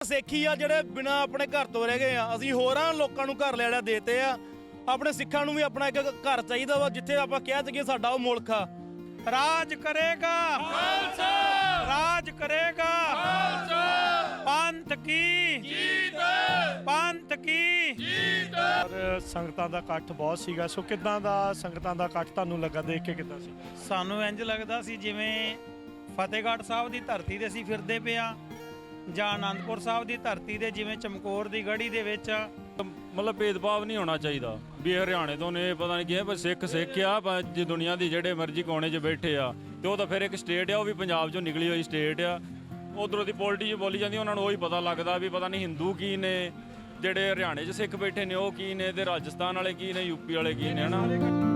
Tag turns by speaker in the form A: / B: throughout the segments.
A: ਸਿੱਖੀ ਆ ਜਿਹੜੇ ਬਿਨਾ ਆਪਣੇ ਘਰ ਤੋਂ ਰਹਿ ਗਏ ਆ। ਅਸੀਂ ਹੋਰਾਂ ਲੋਕਾਂ ਨੂੰ ਘਰ ਲੈਣਾ ਦੇਤੇ ਆ। ਆਪਣੇ ਸਿੱਖਾਂ ਨੂੰ ਵੀ ਆਪਣਾ ਇੱਕ ਘਰ ਚਾਹੀਦਾ ਵਾ ਜਿੱਥੇ ਆਪਾਂ ਕਹਿ ਸਕੀਏ ਸਾਡਾ ਉਹ ਮੁਲਕ ਆ।
B: ਰਾਜ ਕਰੇਗਾ ਖਾਲਸਾ, ਰਾਜ ਕਰੇਗਾ ਖਾਲਸਾ, ਪੰਥ ਕੀ ਜੀਤ, ਪੰਥ ਕੀ ਜੀਤ।
C: ਸੰਗਤਾਂ ਦਾ ਇਕੱਠ ਬਹੁਤ ਸੀਗਾ, ਸੋ ਕਿੱਦਾਂ ਦਾ ਸੰਗਤਾਂ ਦਾ ਇਕੱਠ ਤੁਹਾਨੂੰ ਲੱਗਾ, ਦੇਖ ਕੇ ਕਿੱਦਾਂ ਸੀ?
B: ਸਾਨੂੰ ਇੰਜ ਲੱਗਦਾ ਸੀ ਜਿਵੇਂ ਫਤਿਹਗੜ੍ਹ ਸਾਹਿਬ ਦੀ ਧਰਤੀ ਤੇ ਅਸੀਂ ਫਿਰਦੇ ਪਏ ਹਾਂ, ਜਾਂ ਆਨੰਦਪੁਰ ਸਾਹਿਬ ਦੀ ਧਰਤੀ ਤੇ ਜਿਵੇਂ ਚਮਕੌਰ ਦੀ ਗੜ੍ਹੀ ਦੇ ਵਿੱਚ।
D: ਮਤਲਬ ਭੇਦਭਾਵ ਨਹੀਂ ਹੋਣਾ ਚਾਹੀਦਾ ਵੀ ਹਰਿਆਣੇ ਤੋਂ ਨੇ ਪਤਾ ਨਹੀਂ ਕੀ ਹੈ, ਪਰ ਸਿੱਖ ਆ ਜੇ ਦੁਨੀਆ ਦੀ ਜਿਹੜੇ ਮਰਜ਼ੀ ਕੋਨੇ 'ਚ ਬੈਠੇ ਆ ਤੇ ਉਹ ਤਾਂ ਫਿਰ ਇੱਕ ਸਟੇਟ ਆ, ਉਹ ਵੀ ਪੰਜਾਬ 'ਚੋਂ ਨਿਕਲੀ ਹੋਈ ਸਟੇਟ ਆ। ਉਧਰੋਂ ਦੀ ਪੋਲਿਟਿਕਸ ਬੋਲੀ ਜਾਂਦੀ, ਉਹਨਾਂ ਨੂੰ ਉਹੀ ਪਤਾ ਲੱਗਦਾ ਵੀ ਪਤਾ ਨਹੀਂ ਹਿੰਦੂ ਕੀ ਨੇ, ਜਿਹੜੇ ਹਰਿਆਣੇ 'ਚ ਸਿੱਖ ਬੈਠੇ ਨੇ ਉਹ ਕੀ ਨੇ, ਤੇ ਰਾਜਸਥਾਨ ਵਾਲੇ ਕੀ ਨੇ, ਯੂਪੀ ਵਾਲੇ ਕੀ ਨੇ, ਹਨਾ।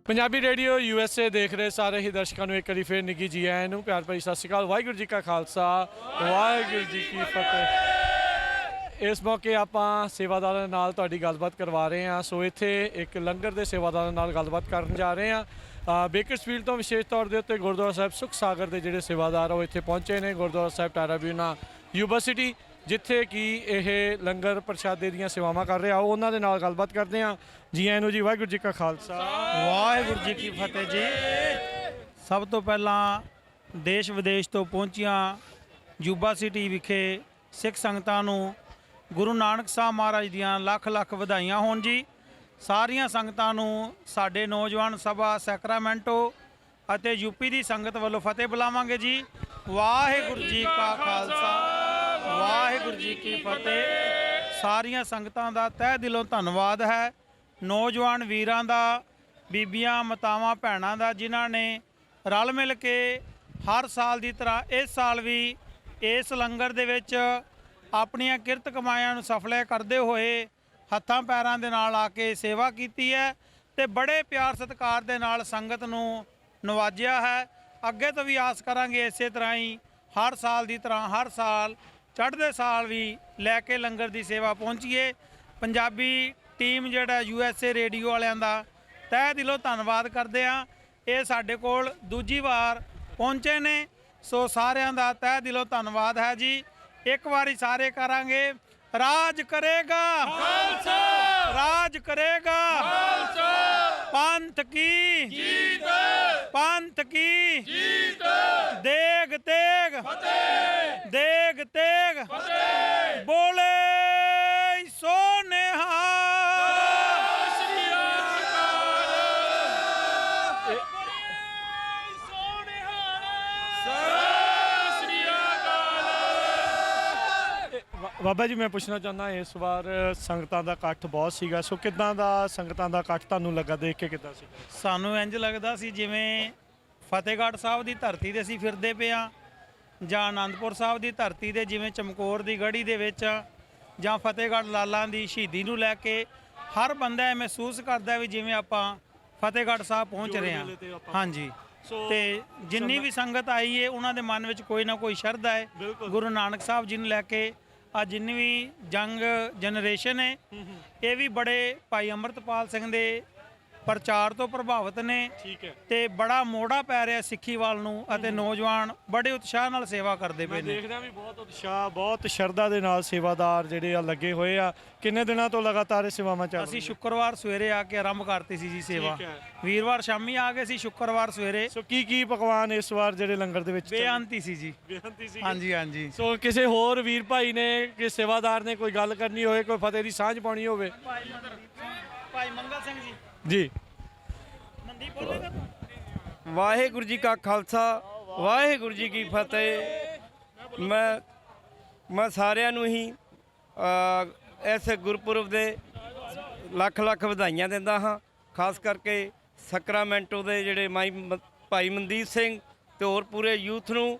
C: ਪੰਜਾਬੀ ਰੇਡੀਓ USA ਦੇਖ ਰਹੇ ਸਾਰੇ ਹੀ ਦਰਸ਼ਕਾਂ ਨੂੰ ਇੱਕ ਵਾਰੀ ਫਿਰ ਨਿੱਘੀ ਜੀ ਆਇਆਂ ਨੂੰ ਪਿਆਰ ਭਰੀ ਸਤਿ ਸ਼੍ਰੀ ਅਕਾਲ। ਵਾਹਿਗੁਰੂ ਜੀ ਕਾ ਖਾਲਸਾ, ਵਾਹਿਗੁਰੂ ਜੀ ਕੀ ਫਤਿਹ। ਇਸ ਮੌਕੇ ਆਪਾਂ ਸੇਵਾਦਾਰਾਂ ਨਾਲ ਤੁਹਾਡੀ ਗੱਲਬਾਤ ਕਰਵਾ ਰਹੇ ਹਾਂ। ਸੋ ਇੱਥੇ ਇੱਕ ਲੰਗਰ ਦੇ ਸੇਵਾਦਾਰਾਂ ਨਾਲ ਗੱਲਬਾਤ ਕਰਨ ਜਾ ਰਹੇ ਹਾਂ। ਬੇਕਰਸਫੀਲਡ ਤੋਂ ਵਿਸ਼ੇਸ਼ ਤੌਰ ਦੇ ਉੱਤੇ ਗੁਰਦੁਆਰਾ ਸਾਹਿਬ ਸੁਖ ਸਾਗਰ ਦੇ ਜਿਹੜੇ ਸੇਵਾਦਾਰ ਉਹ ਇੱਥੇ ਪਹੁੰਚੇ ਨੇ। ਗੁਰਦੁਆਰਾ ਸਾਹਿਬ ਟਾਰਾਬਿਊਨਾ ਯੂਨੀਵਰਸਿਟੀ ਜਿੱਥੇ ਕਿ ਇਹ ਲੰਗਰ ਪ੍ਰਸ਼ਾਦੇ ਦੀਆਂ ਸੇਵਾਵਾਂ ਕਰ ਰਿਹਾ, ਉਹਨਾਂ ਦੇ ਨਾਲ ਗੱਲਬਾਤ ਕਰਦੇ ਹਾਂ। ਜੀ ਆਇਆਂ ਨੂੰ ਜੀ, ਵਾਹਿਗੁਰੂ ਜੀ ਕਾ ਖਾਲਸਾ,
B: ਵਾਹਿਗੁਰੂ ਜੀ ਕੀ ਫਤਿਹ ਜੀ। ਸਭ ਤੋਂ ਪਹਿਲਾਂ ਦੇਸ਼ ਵਿਦੇਸ਼ ਤੋਂ ਪਹੁੰਚੀਆਂ ਯੂਬਾ ਸਿਟੀ ਵਿਖੇ ਸਿੱਖ ਸੰਗਤਾਂ ਨੂੰ ਗੁਰੂ ਨਾਨਕ ਸਾਹਿਬ ਮਹਾਰਾਜ ਦੀਆਂ ਲੱਖ ਲੱਖ ਵਧਾਈਆਂ ਹੋਣ ਜੀ। ਸਾਰੀਆਂ ਸੰਗਤਾਂ ਨੂੰ ਸਾਡੇ ਨੌਜਵਾਨ ਸਭਾ ਸੈਕਰਾਮੈਂਟੋ ਅਤੇ ਯੂਪੀ ਦੀ ਸੰਗਤ ਵੱਲੋਂ ਫਤਿਹ ਬੁਲਾਵਾਂਗੇ ਜੀ। ਵਾਹਿਗੁਰੂ ਜੀ ਕਾ ਖਾਲਸਾ, ਵਾਹਿਗੁਰੂ ਜੀ ਕੀ ਫਤਿਹ। ਸਾਰੀਆਂ ਸੰਗਤਾਂ ਦਾ ਤਹਿ ਦਿਲੋਂ ਧੰਨਵਾਦ ਹੈ। ਨੌਜਵਾਨ ਵੀਰਾਂ ਦਾ, ਬੀਬੀਆਂ, ਮਾਤਾਵਾਂ, ਭੈਣਾਂ ਦਾ, ਜਿਨ੍ਹਾਂ ਨੇ ਰਲ ਮਿਲ ਕੇ ਹਰ ਸਾਲ ਦੀ ਤਰ੍ਹਾਂ ਇਸ ਸਾਲ ਵੀ ਇਸ ਲੰਗਰ ਦੇ ਵਿੱਚ ਆਪਣੀਆਂ ਕਿਰਤ ਕਮਾਈਆਂ ਨੂੰ ਸਫਲ ਕਰਦੇ ਹੋਏ ਹੱਥਾਂ ਪੈਰਾਂ ਦੇ ਨਾਲ ਆ ਕੇ ਸੇਵਾ ਕੀਤੀ ਹੈ ਤੇ ਬੜੇ ਪਿਆਰ ਸਤਿਕਾਰ ਦੇ ਨਾਲ ਸੰਗਤ ਨੂੰ ਨਵਾਜਿਆ ਹੈ। ਅੱਗੇ ਤੋਂ ਵੀ ਆਸ ਕਰਾਂਗੇ ਇਸੇ ਤਰ੍ਹਾਂ ਹੀ ਹਰ ਸਾਲ ਦੀ ਤਰ੍ਹਾਂ ਹਰ ਸਾਲ ਚੜ੍ਹਦੇ ਸਾਲ ਵੀ ਲੈ ਕੇ ਲੰਗਰ ਦੀ ਸੇਵਾ ਪਹੁੰਚੀਏ। ਪੰਜਾਬੀ ਟੀਮ ਜਿਹੜਾ USA ਰੇਡੀਓ ਵਾਲਿਆਂ ਦਾ ਤਹਿ ਦਿਲੋਂ ਧੰਨਵਾਦ ਕਰਦੇ ਹਾਂ। ਇਹ ਸਾਡੇ ਕੋਲ ਦੂਜੀ ਵਾਰ ਪਹੁੰਚੇ ਨੇ, ਸੋ ਸਾਰਿਆਂ ਦਾ ਤਹਿ ਦਿਲੋਂ ਧੰਨਵਾਦ ਹੈ ਜੀ। ਇੱਕ ਵਾਰੀ ਸਾਰੇ ਕਰਾਂਗੇ, ਰਾਜ ਕਰੇਗਾ ਖਾਲਸਾ, ਰਾਜ ਕਰੇਗਾ ਖਾਲਸਾ, ਪੰਥ ਕੀ ਜੀਤ, ਪੰਥ ਕੀ ਜੀਤ, ਦੇਗ ਤੇਗ ਫਤਿਹ, ਦੇਗ ਤੇਗ ਫਤਿਹ, ਬੋਲੇ ਸੋ ਨਿਹਾਲ।
C: ਬਾਬਾ ਜੀ ਮੈਂ ਪੁੱਛਣਾ ਚਾਹੁੰਦਾ, ਇਸ ਵਾਰ ਸੰਗਤਾਂ ਦਾ ਇਕੱਠ ਬਹੁਤ ਸੀਗਾ, ਸੋ ਕਿੱਦਾਂ ਦਾ ਸੰਗਤਾਂ ਦਾ ਇਕੱਠ ਤੁਹਾਨੂੰ ਲੱਗਾ, ਦੇਖ ਕੇ ਕਿੱਦਾਂ ਸੀ?
B: ਸਾਨੂੰ ਇੰਜ ਲੱਗਦਾ ਸੀ ਜਿਵੇਂ ਫਤਿਹਗੜ੍ਹ ਸਾਹਿਬ ਦੀ ਧਰਤੀ ਤੇ ਅਸੀਂ ਫਿਰਦੇ ਪਏ ਹਾਂ, ਜਾਂ ਆਨੰਦਪੁਰ ਸਾਹਿਬ ਦੀ ਧਰਤੀ ਤੇ ਜਿਵੇਂ ਚਮਕੌਰ ਦੀ ਗੜ੍ਹੀ ਦੇ ਵਿੱਚ, ਜਾਂ ਫਤਿਹਗੜ੍ਹ ਲਾਲਾਂ ਦੀ ਸ਼ਹੀਦੀ ਨੂੰ ਲੈ ਕੇ ਹਰ ਬੰਦਾ ਇਹ ਮਹਿਸੂਸ ਕਰਦਾ ਵੀ ਜਿਵੇਂ ਆਪਾਂ ਫਤਿਹਗੜ੍ਹ ਸਾਹਿਬ ਪਹੁੰਚ ਰਹੇ ਹਾਂ। ਹਾਂਜੀ, ਤੇ ਜਿੰਨੀ ਵੀ ਸੰਗਤ ਆਈ ਹੈ ਉਹਨਾਂ ਦੇ ਮਨ ਵਿੱਚ ਕੋਈ ਨਾ ਕੋਈ ਸ਼ਰਧਾ ਹੈ ਗੁਰੂ ਨਾਨਕ ਸਾਹਿਬ ਜੀ ਨੂੰ ਲੈ ਕੇ। ਆ ਜਿੰਨੀ ਵੀ ਜੰਗ ਜਨਰੇਸ਼ਨ ਹੈ ਇਹ ਵੀ ਬੜੇ ਭਾਈ ਅੰਮ੍ਰਿਤਪਾਲ ਸਿੰਘ ਦੇ ਪ੍ਰਚਾਰ ਤੋਂ ਪ੍ਰਭਾਵਿਤ ਨੇ। ਠੀਕ ਹੈ, ਤੇ ਬੜਾ ਮੋੜਾ ਪੈ ਰਿਹਾ ਸਿੱਖੀ ਵੱਲ ਨੂੰ, ਅਤੇ ਨੌਜਵਾਨ ਬੜੇ ਉਤਸ਼ਾਹ ਨਾਲ ਸੇਵਾ ਕਰਦੇ ਪਏ ਨੇ।
C: ਦੇਖਦਾ ਵੀ ਬਹੁਤ ਉਤਸ਼ਾਹ, ਬਹੁਤ ਸ਼ਰਧਾ ਦੇ ਨਾਲ ਸੇਵਾਦਾਰ ਜਿਹੜੇ ਆ ਲੱਗੇ ਹੋਏ ਆ। ਕਿੰਨੇ ਦਿਨਾਂ ਤੋਂ ਲਗਾਤਾਰ ਇਹ ਸੇਵਾਵਾਂ ਚੱਲ ਰਹੀਆਂ?
B: ਅਸੀਂ ਸ਼ੁੱਕਰਵਾਰ ਸਵੇਰੇ ਆ ਕੇ ਆਰੰਭ ਕਰਤੀ ਸੀ ਜੀ ਸੇਵਾ, ਵੀਰਵਾਰ ਸ਼ਾਮੀ ਆ ਗਏ ਸੀ, ਸ਼ੁੱਕਰਵਾਰ ਸਵੇਰੇ।
C: ਸੋ ਕੀ ਪਕਵਾਨ ਇਸ ਵਾਰ ਜਿਹੜੇ ਲੰਗਰ ਦੇ ਵਿੱਚ
B: ਬੇਅੰਤੀ ਸੀ ਜੀ,
C: ਬੇਅੰਤੀ ਸੀ।
B: ਹਾਂਜੀ ਹਾਂਜੀ।
C: ਸੋ ਕਿਸੇ ਹੋਰ ਵੀਰ ਭਾਈ ਨੇ, ਕਿ ਸੇਵਾਦਾਰ ਨੇ ਕੋਈ ਗੱਲ ਕਰਨੀ ਹੋਵੇ, ਕੋਈ ਫਤਿਹ ਦੀ ਸਾਂਝ ਪਾਉਣੀ ਹੋਵੇ?
B: ਭਾਈ ਮੰਗਲ ਸਿੰਘ ਜੀ
C: ਜੀ।
E: ਵਾਹਿਗੁਰੂ ਜੀ ਕਾ ਖਾਲਸਾ, ਵਾਹਿਗੁਰੂ ਜੀ ਕੀ ਫਤਿਹ। ਮੈਂ ਸਾਰਿਆਂ ਨੂੰ ਹੀ ਇਸ ਗੁਰਪੁਰਬ ਦੇ ਲੱਖ ਲੱਖ ਵਧਾਈਆਂ ਦਿੰਦਾ ਹਾਂ। ਖਾਸ ਕਰਕੇ ਸੈਕਰਾਮੈਂਟੋ ਦੇ ਜਿਹੜੇ ਭਾਈ ਮਨਦੀਪ ਸਿੰਘ ਤੇ ਹੋਰ ਪੂਰੇ ਯੂਥ ਨੂੰ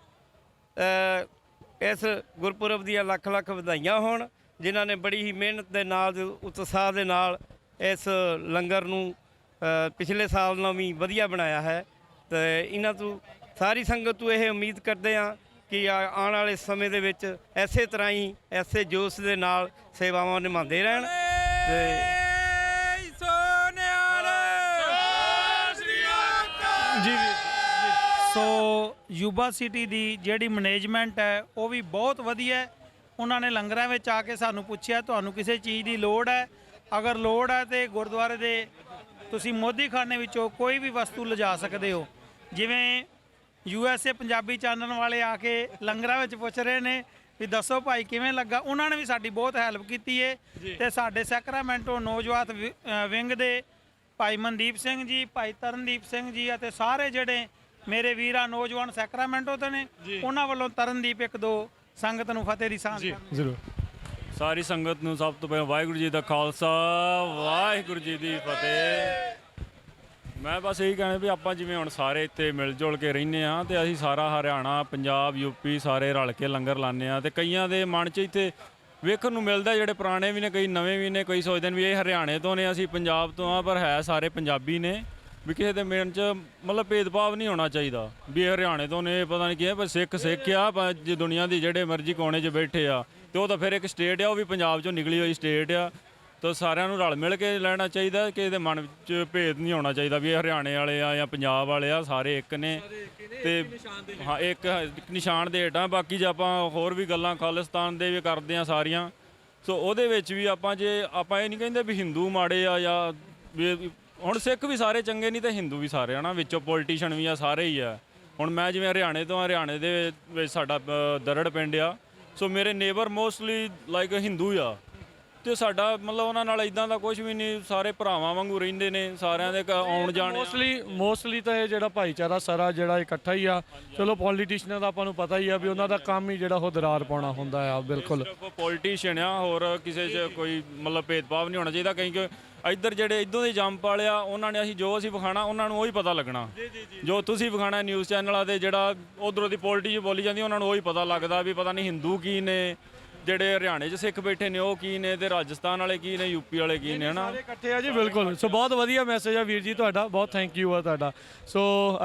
E: ਇਸ ਗੁਰਪੁਰਬ ਦੀਆਂ ਲੱਖ ਲੱਖ ਵਧਾਈਆਂ ਹੋਣ, ਜਿਨ੍ਹਾਂ ਨੇ ਬੜੀ ਹੀ ਮਿਹਨਤ ਦੇ ਨਾਲ, ਉਤਸ਼ਾਹ ਦੇ ਨਾਲ ਇਸ ਲੰਗਰ ਨੂੰ ਪਿਛਲੇ ਸਾਲ ਨਾਲੋਂ ਵੀ ਵਧੀਆ ਬਣਾਇਆ ਹੈ। ਤੇ ਇਹਨਾਂ ਤੋਂ ਸਾਰੀ ਸੰਗਤ ਤੋਂ ਇਹ ਉਮੀਦ ਕਰਦੇ ਹਾਂ ਕਿ ਆਉਣ ਵਾਲੇ ਸਮੇਂ ਦੇ ਵਿੱਚ ਇਸੇ ਤਰ੍ਹਾਂ ਹੀ ਐਸੇ ਜੋਸ਼ ਦੇ ਨਾਲ ਸੇਵਾਵਾਂ ਨਿਭਾਉਂਦੇ ਰਹਿਣ।
C: ਜੀ
B: ਸੋ ਯੂਬਾ ਸਿਟੀ ਦੀ ਜਿਹੜੀ ਮੈਨੇਜਮੈਂਟ ਹੈ ਉਹ ਵੀ ਬਹੁਤ ਵਧੀਆ ਹੈ। ਉਹਨਾਂ ਨੇ ਲੰਗਰਾਂ ਵਿੱਚ ਆ ਕੇ ਸਾਨੂੰ ਪੁੱਛਿਆ ਤੁਹਾਨੂੰ ਕਿਸੇ ਚੀਜ਼ ਦੀ ਲੋੜ ਹੈ, ਅਗਰ ਲੋੜ ਹੈ ਤੇ ਗੁਰਦੁਆਰੇ ਦੇ ਤੁਸੀਂ ਮੋਦੀਖਾਨੇ ਵਿੱਚੋਂ ਕੋਈ ਵੀ ਵਸਤੂ ਲਿਜਾ ਸਕਦੇ ਹੋ। ਜਿਵੇਂ USA ਪੰਜਾਬੀ ਚਾਨਣ ਵਾਲੇ ਆ ਕੇ ਲੰਗਰਾਂ ਵਿੱਚ ਪੁੱਛ ਰਹੇ ਨੇ ਵੀ ਦੱਸੋ ਭਾਈ ਕਿਵੇਂ ਲੱਗਾ, ਉਹਨਾਂ ਨੇ ਵੀ ਸਾਡੀ ਬਹੁਤ ਹੈਲਪ ਕੀਤੀ ਹੈ। ਤੇ ਸਾਡੇ ਸੈਕਰਾਮੈਂਟੋ ਨੌਜਵਾਨ ਵਿੰਗ ਦੇ ਭਾਈ ਮਨਦੀਪ ਸਿੰਘ ਜੀ, ਭਾਈ ਤਰਨਦੀਪ ਸਿੰਘ ਜੀ ਅਤੇ ਸਾਰੇ ਜਿਹੜੇ ਮੇਰੇ ਵੀਰਾਂ ਨੌਜਵਾਨ ਸੈਕਰਾਮੈਂਟੋ ਤੋਂ ਨੇ, ਉਹਨਾਂ ਵੱਲੋਂ ਤਰਨਦੀਪ ਇੱਕ ਦੋ ਸੰਗਤ ਨੂੰ ਫਤਿਹ ਦੀ ਸਾਂਝ ਕਰਨੀ।
C: ਜ਼ਰੂਰ।
D: ਸਾਰੀ ਸੰਗਤ ਨੂੰ ਸਭ ਤੋਂ ਪਹਿਲਾਂ ਵਾਹਿਗੁਰੂ ਜੀ ਦਾ ਖਾਲਸਾ, ਵਾਹਿਗੁਰੂ ਜੀ ਦੀ ਫਤਿਹ। ਮੈਂ ਬਸ ਇਹੀ ਕਹਿਣਾ ਵੀ ਆਪਾਂ ਜਿਵੇਂ ਹੁਣ ਸਾਰੇ ਇੱਥੇ ਮਿਲ ਜੁਲ ਕੇ ਰਹਿੰਦੇ ਆ ਤੇ ਅਸੀਂ ਸਾਰਾ ਹਰਿਆਣਾ, ਪੰਜਾਬ, ਯੂਪੀ ਸਾਰੇ ਰਲ ਕੇ ਲੰਗਰ ਲਾਉਂਦੇ ਆ। ਤੇ ਕਈਆਂ ਦੇ ਮਨ 'ਚ ਇੱਥੇ ਵੇਖਣ ਨੂੰ ਮਿਲਦਾ, ਜਿਹੜੇ ਪੁਰਾਣੇ ਵੀ ਨੇ, ਕਈ ਨਵੇਂ ਵੀ ਨੇ, ਕਈ ਸੋਚਦੇ ਨੇ ਵੀ ਇਹ ਹਰਿਆਣੇ ਤੋਂ ਨੇ, ਅਸੀਂ ਪੰਜਾਬ ਤੋਂ ਆ, ਪਰ ਹੈ ਸਾਰੇ ਪੰਜਾਬੀ ਨੇ। ਵੀ ਕਿਸੇ ਦੇ ਮਨ 'ਚ ਮਤਲਬ ਭੇਦਭਾਵ ਨਹੀਂ ਹੋਣਾ ਚਾਹੀਦਾ ਵੀ ਇਹ ਹਰਿਆਣੇ ਤੋਂ ਨੇ, ਪਤਾ ਨਹੀਂ ਕੀ ਹੈ, ਪਰ ਸਿੱਖ ਸਿੱਖ ਆ, ਪਰ ਜੇ ਦੁਨੀਆ ਦੀ ਜਿਹੜੇ ਮਰਜ਼ੀ ਕੋਨੇ 'ਚ ਬੈਠੇ ਆ ਤੇ ਉਹ ਤਾਂ ਫਿਰ ਇੱਕ ਸਟੇਟ ਆ, ਉਹ ਵੀ ਪੰਜਾਬ 'ਚੋਂ ਨਿਕਲੀ ਹੋਈ ਸਟੇਟ ਆ। ਤਾਂ ਸਾਰਿਆਂ ਨੂੰ ਰਲ ਮਿਲ ਕੇ ਲੈਣਾ ਚਾਹੀਦਾ, ਕਿਸੇ ਦੇ ਮਨ ਵਿੱਚ ਭੇਦ ਨਹੀਂ ਹੋਣਾ ਚਾਹੀਦਾ ਵੀ ਇਹ ਹਰਿਆਣੇ ਵਾਲੇ ਆ ਜਾਂ ਪੰਜਾਬ ਵਾਲੇ ਆ, ਸਾਰੇ ਇੱਕ ਨੇ। ਤੇ ਹਾਂ, ਇੱਕ ਨਿਸ਼ਾਨ ਦੇ ਹੇਠਾਂ। ਬਾਕੀ ਜੇ ਆਪਾਂ ਹੋਰ ਵੀ ਗੱਲਾਂ ਖਾਲਿਸਤਾਨ ਦੇ ਵੀ ਕਰਦੇ ਆ ਸਾਰੀਆਂ, ਸੋ ਉਹਦੇ ਵਿੱਚ ਵੀ ਆਪਾਂ ਇਹ ਨਹੀਂ ਕਹਿੰਦੇ ਵੀ ਹਿੰਦੂ ਮਾੜੇ ਆ ਜਾਂ ਵੀ ਹੁਣ ਸਿੱਖ ਵੀ ਸਾਰੇ ਚੰਗੇ ਨਹੀਂ ਤੇ ਹਿੰਦੂ ਵੀ ਸਾਰੇ ਹਨਾ, ਵਿੱਚੋਂ ਪੋਲੀਟੀਸ਼ੀਅਨ ਵੀ ਆ, ਸਾਰੇ ਹੀ ਆ। ਹੁਣ ਮੈਂ ਜਿਵੇਂ ਹਰਿਆਣੇ ਤੋਂ, ਹਰਿਆਣੇ ਦੇ ਵਿੱਚ ਸਾਡਾ ਦਰੜ ਪਿੰਡ ਆ, ਸੋ ਮੇਰੇ ਨੇਬਰ ਮੋਸਟਲੀ ਲਾਈਕ ਹਿੰਦੂ ਆ ਤੇ ਸਾਡਾ ਮਤਲਬ ਉਹਨਾਂ ਨਾਲ ਇਦਾਂ ਦਾ ਕੁਝ ਵੀ ਨਹੀਂ, ਸਾਰੇ ਭਰਾਵਾਂ ਵਾਂਗੂ ਰਹਿੰਦੇ ਨੇ, ਸਾਰਿਆਂ ਦੇ ਆਉਣ ਜਾਣ।
C: ਮੋਸਟਲੀ ਤਾਂ ਇਹ ਜਿਹੜਾ ਭਾਈਚਾਰਾ ਸਾਰਾ ਜਿਹੜਾ ਇਕੱਠਾ ਹੀ ਆ। ਚਲੋ ਪੋਲੀਟੀਸ਼ੀਅਨਾਂ ਦਾ ਆਪਾਂ ਨੂੰ ਪਤਾ ਹੀ ਆ ਵੀ ਉਹਨਾਂ ਦਾ ਕੰਮ ਹੀ ਜਿਹੜਾ ਉਹ ਦਰਾਰ ਪਾਉਣਾ ਹੁੰਦਾ ਆ। ਬਿਲਕੁਲ
D: ਪੋਲੀਟੀਸ਼ੀਅਨ ਆ, ਹੋਰ ਕਿਸੇ 'ਚ ਕੋਈ ਮਤਲਬ ਭੇਦਭਾਵ ਨਹੀਂ ਹੋਣਾ ਚਾਹੀਦਾ। ਕਿਉਂਕਿ ਇੱਧਰ ਜਿਹੜੇ ਇੱਧਰੋਂ ਦੇ ਜੰਮ ਪਾਲਿਆ, ਉਹਨਾਂ ਨੇ ਅਸੀਂ ਵਿਖਾਣਾ ਉਹਨਾਂ ਨੂੰ ਉਹੀ ਪਤਾ ਲੱਗਣਾ। ਜੋ ਤੁਸੀਂ ਵਿਖਾਣਾ ਨਿਊਜ਼ ਚੈਨਲਾਂ ਤੇ ਜਿਹੜਾ ਉਧਰੋਂ ਦੀ ਪੋਲੀਟਿਕਸ ਬੋਲੀ ਜਾਂਦੀ, ਉਹਨਾਂ ਨੂੰ ਉਹੀ ਪਤਾ ਲੱਗਦਾ ਵੀ ਪਤਾ ਨਹੀਂ ਹਿੰਦੂ ਕੀ ਨੇ, ਜਿਹੜੇ ਹਰਿਆਣੇ 'ਚ ਸਿੱਖ ਬੈਠੇ ਨੇ ਉਹ ਕੀ ਨੇ, ਤੇ ਰਾਜਸਥਾਨ ਵਾਲੇ ਕੀ ਨੇ, ਯੂਪੀ ਵਾਲੇ ਕੀ ਨੇ, ਹਨਾ।
C: ਸਾਰੇ ਇਕੱਠੇ ਆ ਜੀ। ਬਿਲਕੁਲ। ਸੋ ਬਹੁਤ ਵਧੀਆ ਮੈਸੇਜ ਆ ਵੀਰ ਜੀ ਤੁਹਾਡਾ, ਬਹੁਤ ਥੈਂਕ ਯੂ ਆ ਤੁਹਾਡਾ। ਸੋ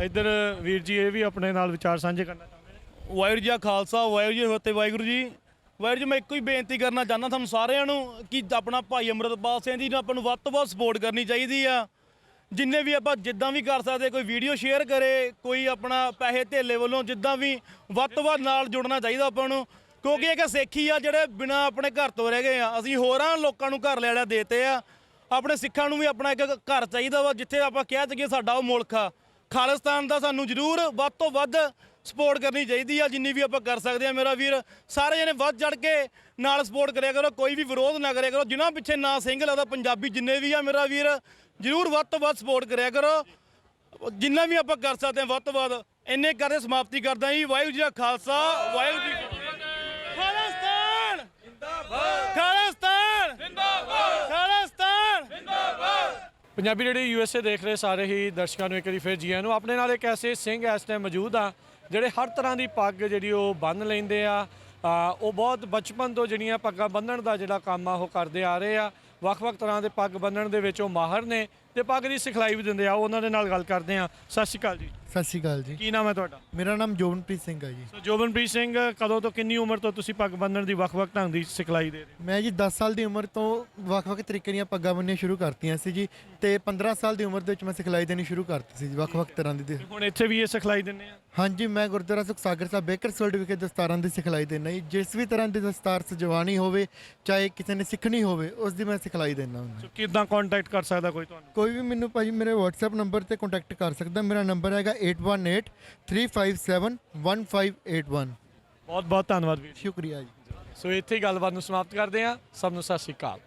C: ਇੱਧਰ ਵੀਰ ਜੀ ਇਹ ਵੀ ਆਪਣੇ ਨਾਲ ਵਿਚਾਰ ਸਾਂਝੇ ਕਰਨਾ ਚਾਹੁੰਦੇ ਨੇ।
A: ਵਾਹਿਗੁਰੂ ਜੀ ਕਾ ਖਾਲਸਾ, ਵਾਹਿਗੁਰੂ ਜੀ ਕੀ ਫਤਿਹ। ਵਾਹਿਗੁਰੂ ਜੀ ਮੈਂ ਇੱਕੋ ਹੀ ਬੇਨਤੀ ਕਰਨਾ ਚਾਹੁੰਦਾ ਤੁਹਾਨੂੰ ਸਾਰਿਆਂ ਨੂੰ ਕਿ ਆਪਣਾ ਭਾਈ ਅੰਮ੍ਰਿਤਪਾਲ ਸਿੰਘ ਜੀ ਨੂੰ ਆਪਾਂ ਨੂੰ ਵੱਧ ਤੋਂ ਵੱਧ ਸਪੋਰਟ ਕਰਨੀ ਚਾਹੀਦੀ ਆ। ਜਿੰਨੇ ਵੀ ਆਪਾਂ ਜਿੱਦਾਂ ਵੀ ਕਰ ਸਕਦੇ, ਕੋਈ ਵੀਡੀਓ ਸ਼ੇਅਰ ਕਰੇ, ਕੋਈ ਆਪਣਾ ਪੈਸੇ ਧੇਲੇ ਵੱਲੋਂ ਜਿੱਦਾਂ ਵੀ ਵੱਧ ਤੋਂ ਵੱਧ ਨਾਲ ਜੁੜਨਾ ਚਾਹੀਦਾ ਆਪਾਂ ਨੂੰ। ਕਿਉਂਕਿ ਇੱਕ ਸਿੱਖੀ ਆ ਜਿਹੜੇ ਬਿਨਾਂ ਆਪਣੇ ਘਰ ਤੋਂ ਰਹਿ ਗਏ ਆ, ਅਸੀਂ ਹੋਰਾਂ ਲੋਕਾਂ ਨੂੰ ਘਰ ਲੈਣਾ ਦੇਤੇ ਆ। ਆਪਣੇ ਸਿੱਖਾਂ ਨੂੰ ਵੀ ਆਪਣਾ ਇੱਕ ਘਰ ਚਾਹੀਦਾ ਵਾ, ਜਿੱਥੇ ਆਪਾਂ ਕਹਿ ਸਕੀਏ ਸਾਡਾ ਉਹ ਮੁਲਕ ਆ। ਖਾਲਿਸਤਾਨ ਦਾ ਸਾਨੂੰ ਜ਼ਰੂਰ ਵੱਧ ਤੋਂ ਵੱਧ ਸਪੋਰਟ ਕਰਨੀ ਚਾਹੀਦੀ ਆ, ਜਿੰਨੀ ਵੀ ਆਪਾਂ ਕਰ ਸਕਦੇ ਆ। ਮੇਰਾ ਵੀਰ ਸਾਰੇ ਜਣੇ ਵੱਧ ਚੜ ਕੇ ਨਾਲ ਸਪੋਰਟ ਕਰਿਆ ਕਰੋ, ਕੋਈ ਵੀ ਵਿਰੋਧ ਨਾ ਕਰਿਆ ਕਰੋ। ਜਿਨ੍ਹਾਂ ਪਿੱਛੇ ਨਾ ਸਿੰਘ ਲੱਗਦਾ, ਪੰਜਾਬੀ ਜਿੰਨੇ ਵੀ ਆ, ਮੇਰਾ ਵੀਰ ਜ਼ਰੂਰ ਵੱਧ ਤੋਂ ਵੱਧ ਸਪੋਰਟ ਕਰਿਆ ਕਰੋ। ਜਿੰਨਾ ਵੀ ਆਪਾਂ ਕਰ ਸਕਦੇ ਆ ਵੱਧ ਤੋਂ ਵੱਧ। ਇੰਨੇ ਕਰਦੇ ਸਮਾਪਤੀ ਕਰਦਾ ਜੀ। ਵਾਹਿਗੁਰੂ ਜੀ ਦਾ ਖਾਲਸਾ, ਵਾਹਿਗੁਰੂ ਜੀ ਕੀ ਫਤਿਹ। ਖਾਲਿਸਤਾਨ ਜਿੰਦਾਬਾਦ, ਖਾਲਿਸਤਾਨ ਜਿੰਦਾਬਾਦ, ਖਾਲਿਸਤਾਨ ਜਿੰਦਾਬਾਦ।
C: ਪੰਜਾਬੀ ਜਿਹੜੇ USA ਦੇਖ ਰਹੇ ਸਾਰੇ ਹੀ ਦਰਸ਼ਕਾਂ ਨੂੰ ਇੱਕ ਵਾਰੀ ਫਿਰ ਜੀ ਆਇਆਂ ਨੂੰ। ਆਪਣੇ ਨਾਲ ਇੱਕ ਐਸੇ ਸਿੰਘ ਇਸ ਟਾਈਮ ਮੌਜੂਦ ਆ ਜਿਹੜੇ ਹਰ ਤਰ੍ਹਾਂ ਦੀ ਪੱਗ ਜਿਹੜੀ ਉਹ ਬੰਨ੍ਹ ਲੈਂਦੇ ਆ। ਉਹ ਬਹੁਤ ਬਚਪਨ ਤੋਂ ਜਿਹੜੀਆਂ ਪੱਗਾਂ ਬੰਨ੍ਹਣ ਦਾ ਜਿਹੜਾ ਕੰਮ ਆ ਉਹ ਕਰਦੇ ਆ ਰਹੇ ਆ। ਵੱਖ-ਵੱਖ ਤਰ੍ਹਾਂ ਦੇ ਪੱਗ ਬੰਨ੍ਹਣ ਦੇ ਵਿੱਚ ਉਹ ਮਾਹਰ ਨੇ ਤੇ ਪੱਗ ਦੀ ਸਿਖਲਾਈ ਵੀ ਦਿੰਦੇ ਆ। ਉਹਨਾਂ ਦੇ ਨਾਲ ਗੱਲ ਕਰਦੇ ਆ। ਸਤਿ ਸ਼੍ਰੀ ਅਕਾਲ ਜੀ।
F: ਸਤਿ ਸ਼੍ਰੀ ਅਕਾਲ ਜੀ।
C: ਕੀ ਨਾਮ ਹੈ ਤੁਹਾਡਾ?
F: ਮੇਰਾ ਨਾਮ ਜੋਬਨਪ੍ਰੀਤ ਸਿੰਘ ਹੈ ਜੀ।
C: ਸੋ ਜੋਬਨਪ੍ਰੀਤ ਸਿੰਘ, ਕਦੋਂ ਤੋਂ ਕਿੰਨੀ ਉਮਰ ਤੋਂ ਤੁਸੀਂ ਪੱਗ ਬੰਨ੍ਹਣ ਦੀ ਵੱਖ-ਵੱਖ ਢੰਗ ਦੀ ਸਿਖਲਾਈ ਦੇ ਰਹੇ ਹੋ?
F: ਮੈਂ ਜੀ 10 ਸਾਲ ਦੀ ਉਮਰ ਤੋਂ ਵੱਖ-ਵੱਖ ਤਰੀਕੇ ਦੀਆਂ ਪੱਗਾਂ ਬੰਨ੍ਹਣੀਆਂ ਸ਼ੁਰੂ ਕਰਤੀਆਂ ਸੀ ਜੀ, ਤੇ 15 ਸਾਲ ਦੀ ਉਮਰ ਦੇ ਵਿੱਚ ਮੈਂ ਸਿਖਲਾਈ ਦੇਣੀ ਸ਼ੁਰੂ ਕਰਤੀ ਸੀ ਜੀ ਵੱਖ-ਵੱਖ ਤਰ੍ਹਾਂ ਦੀ।
C: ਹੁਣ ਇੱਥੇ ਵੀ ਇਹ ਸਿਖਲਾਈ ਦਿੰਦੇ ਆ?
F: ਹਾਂਜੀ, ਮੈਂ ਗੁਰਦੁਆਰਾ ਸੁਖਸਾਗਰ ਸਾਹਿਬ ਬੇਕਰਸਫੀਲਡ ਵਿਖੇ ਦਸਤਾਰਾਂ ਦੀ ਸਿਖਲਾਈ ਦਿੰਦਾ ਜੀ। ਜਿਸ ਵੀ ਤਰ੍ਹਾਂ ਦੀ ਦਸਤਾਰ ਸਜਵਾਣੀ ਹੋਵੇ, ਚਾਹੇ ਕਿਸੇ ਨੇ ਸਿੱਖਣੀ ਹੋਵੇ, ਉਸ ਦੀ ਮੈਂ ਸਿਖਲਾਈ ਦਿੰਦਾ ਹੁੰਦਾ।
C: ਸੋ ਕਿੱਦਾਂ ਕੰਟੈਕਟ ਕਰ ਸਕਦਾ ਕੋਈ ਤੁਹਾਨੂੰ?
F: ਕੋਈ ਵੀ ਮੈਨੂੰ ਭਾਜੀ ਮੇਰੇ WhatsApp ਨੰਬਰ ਤੇ ਕੰਟੈਕਟ ਕਰ ਸਕਦਾ। ਮੇਰਾ ਨੰਬਰ ਹੈਗਾ 8183571581।
C: ਬਹੁਤ ਬਹੁਤ ਧੰਨਵਾਦ ਵੀਰ।
F: ਸ਼ੁਕਰੀਆ ਜੀ।
C: ਸੋ ਇੱਥੇ ਹੀ ਗੱਲਬਾਤ ਨੂੰ ਸਮਾਪਤ ਕਰਦੇ ਹਾਂ। ਸਭ ਨੂੰ ਸਤਿ ਸ਼੍ਰੀ ਅਕਾਲ।